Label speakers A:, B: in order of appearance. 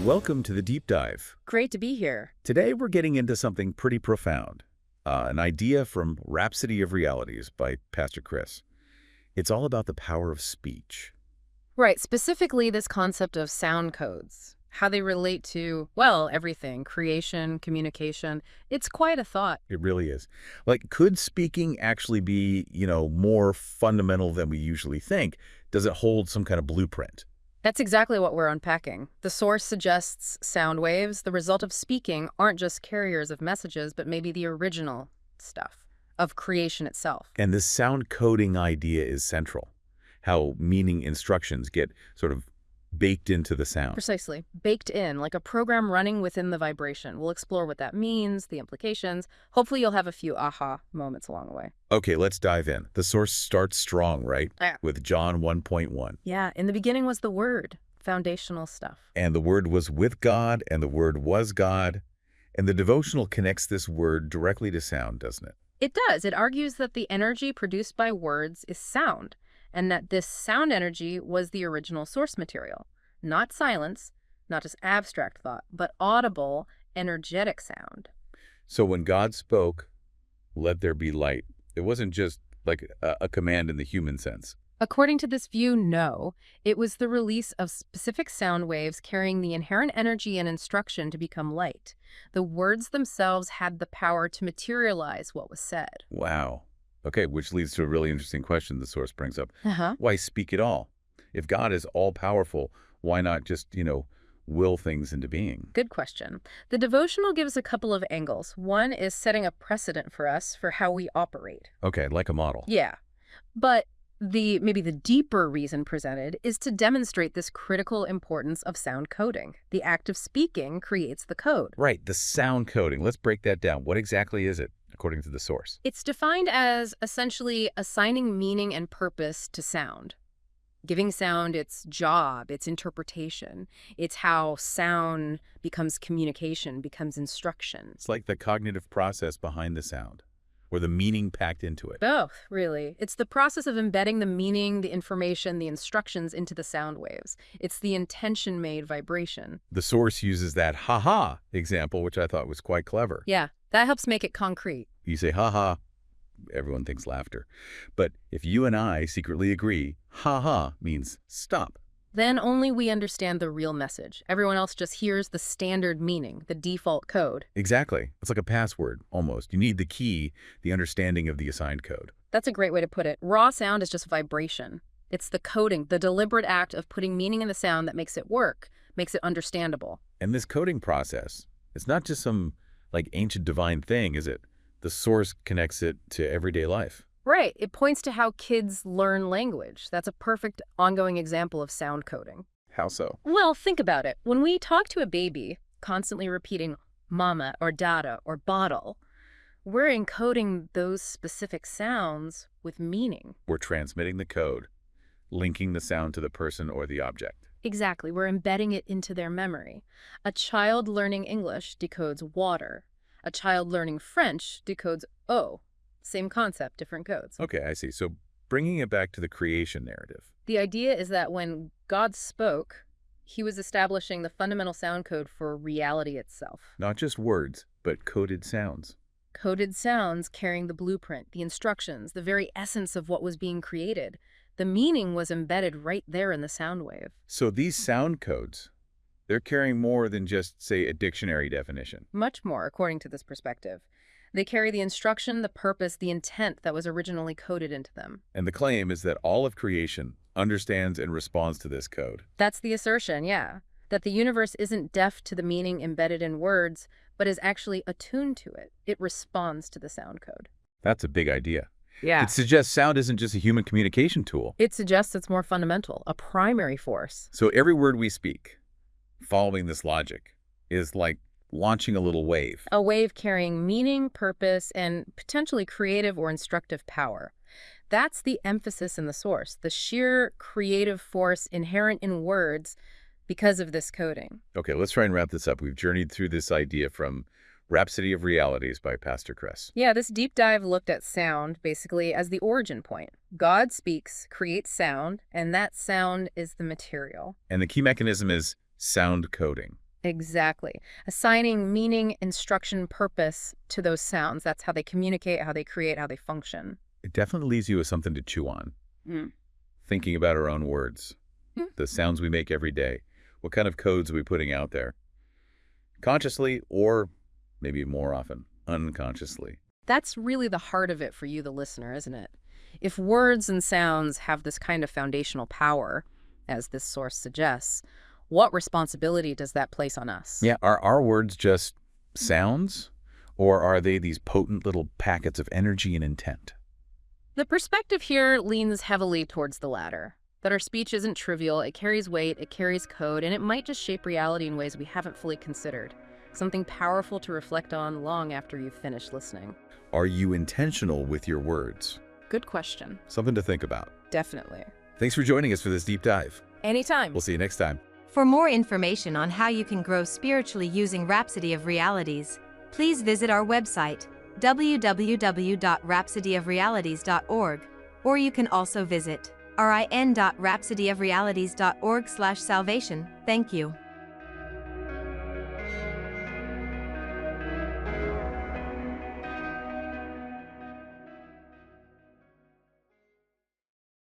A: Welcome to the Deep Dive.
B: Great to be here.
A: Today we're getting into something pretty profound, an idea from Rhapsody of Realities by Pastor Chris. It's all about the power of speech.
B: Right, specifically this concept of sound codes, how they relate to, well, everything, creation, communication. It's quite a thought.
A: It really is. Like, could speaking actually be, more fundamental than we usually think? Does it hold some kind of blueprint?
B: That's exactly what we're unpacking. The source suggests sound waves, the result of speaking, aren't just carriers of messages, but maybe the original stuff of creation itself.
A: And this sound coding idea is central. How meaning instructions get sort of baked into the sound.
B: Precisely. Baked in, like a program running within the vibration. We'll explore what that means, the implications. Hopefully you'll have a few aha moments along the way.
A: Okay, let's dive in. The source starts strong, right?
B: Yeah.
A: With John 1.1.
B: Yeah, in the beginning was the Word. Foundational stuff.
A: And the Word was with God, and the Word was God. And the devotional connects this word directly to sound, doesn't it?
B: It does. It argues that the energy produced by words is sound, and that this sound energy was the original source material. Not silence, not just abstract thought, but audible, energetic sound.
A: So when God spoke, let there be light, it wasn't just like a command in the human sense.
B: According to this view, no. It was the release of specific sound waves carrying the inherent energy and instruction to become light. The words themselves had the power to materialize what was said.
A: Wow. Okay, which leads to a really interesting question the source brings up.
B: Uh-huh.
A: Why speak at all? If God is all-powerful, why not just, will things into being?
B: Good question. The devotional gives a couple of angles. One is setting a precedent for us for how we operate.
A: Okay, like a model.
B: Yeah. But maybe the deeper reason presented is to demonstrate this critical importance of sound coding. The act of speaking creates the code.
A: Right, the sound coding. Let's break that down. What exactly is it, according to the source?
B: It's defined as essentially assigning meaning and purpose to sound. Giving sound its job, its interpretation. It's how sound becomes communication, becomes instruction.
A: It's like the cognitive process behind the sound, or the meaning packed into it.
B: Both, really. It's the process of embedding the meaning, the information, the instructions into the sound waves. It's the intention-made vibration.
A: The source uses that ha-ha example, which I thought was quite clever.
B: Yeah, that helps make it concrete.
A: You say ha-ha, everyone thinks laughter. But if you and I secretly agree, ha-ha means stop.
B: Then only we understand the real message. Everyone else just hears the standard meaning, the default code.
A: Exactly. It's like a password, almost. You need the key, the understanding of the assigned code.
B: That's a great way to put it. Raw sound is just vibration. It's the coding, the deliberate act of putting meaning in the sound that makes it work, makes it understandable.
A: And this coding process, it's not just some ancient divine thing, is it? The source connects it to everyday life.
B: Right. It points to how kids learn language. That's a perfect ongoing example of sound coding.
A: How so?
B: Well, think about it. When we talk to a baby, constantly repeating mama or dada or bottle, we're encoding those specific sounds with meaning.
A: We're transmitting the code, linking the sound to the person or the object.
B: Exactly. We're embedding it into their memory. A child learning English decodes water. A child learning French decodes eau. Same concept, different codes.
A: Okay, I see. So bringing it back to the creation narrative.
B: The idea is that when God spoke, he was establishing the fundamental sound code for reality itself.
A: Not just words, but coded sounds.
B: Coded sounds carrying the blueprint, the instructions, the very essence of what was being created. The meaning was embedded right there in the sound wave.
A: So these sound codes, they're carrying more than just, say, a dictionary definition.
B: Much more, according to this perspective. They carry the instruction, the purpose, the intent that was originally coded into them.
A: And the claim is that all of creation understands and responds to this code.
B: That's the assertion, yeah. That the universe isn't deaf to the meaning embedded in words, but is actually attuned to it. It responds to the sound code.
A: That's a big idea.
B: Yeah.
A: It suggests sound isn't just a human communication tool.
B: It suggests it's more fundamental, a primary force.
A: So every word we speak, following this logic, is like launching a little wave.
B: A wave carrying meaning, purpose, and potentially creative or instructive power. That's the emphasis in the source, the sheer creative force inherent in words because of this coding.
A: Okay, let's try and wrap this up. We've journeyed through this idea from Rhapsody of Realities by Pastor Chris.
B: Yeah, this deep dive looked at sound basically as the origin point. God speaks, creates sound, and that sound is the material.
A: And the key mechanism is sound coding.
B: Exactly. Assigning meaning, instruction, purpose to those sounds. That's how they communicate, how they create, how they function.
A: It definitely leaves you with something to chew on,
B: Mm.
A: thinking about our own words,
B: Mm.
A: the sounds we make every day. What kind of codes are we putting out there? Consciously or maybe more often, unconsciously.
B: That's really the heart of it for you, the listener, isn't it? If words and sounds have this kind of foundational power, as this source suggests, what responsibility does that place on us?
A: Yeah, are our words just sounds, or are they these potent little packets of energy and intent?
B: The perspective here leans heavily towards the latter. That our speech isn't trivial, it carries weight, it carries code, and it might just shape reality in ways we haven't fully considered. Something powerful to reflect on long after you've finished listening.
A: Are you intentional with your words?
B: Good question.
A: Something to think about.
B: Definitely.
A: Thanks for joining us for this deep dive.
B: Anytime.
A: We'll see you next time.
C: For more information on how you can grow spiritually using Rhapsody of Realities, please visit our website, www.rhapsodyofrealities.org, or you can also visit rin.rhapsodyofrealities.org/salvation. Thank you.